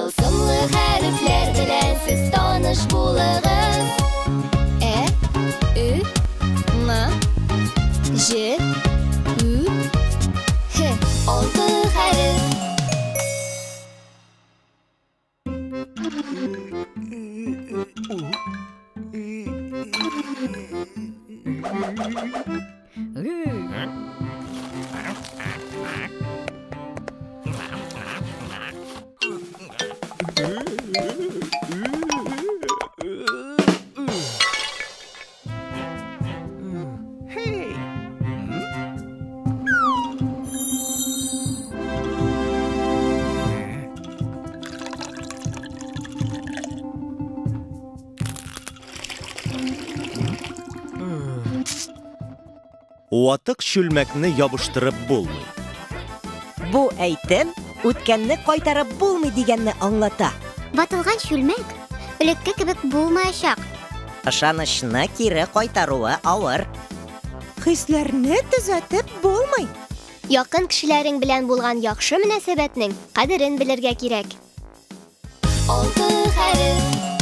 Тылсымлы хәрефләр белән сез таныш булыгыз. Ü, M, J, Ü, H. 6 хәреф. Ватык чүлмәкне ябыштырып булмый. Бу әйтем үткәнне кайтарып булмый дигәнне аңлата. Ватылган чүлмәк элекке кебек булмаячак. Ышанычны кире кайтаруы авыр. Хисләрне төзәтеп булмый. Якын кешеләрең белән булган яхшы мөнәсәбәтнең кадерен белергә кирәк. 6 хәреф.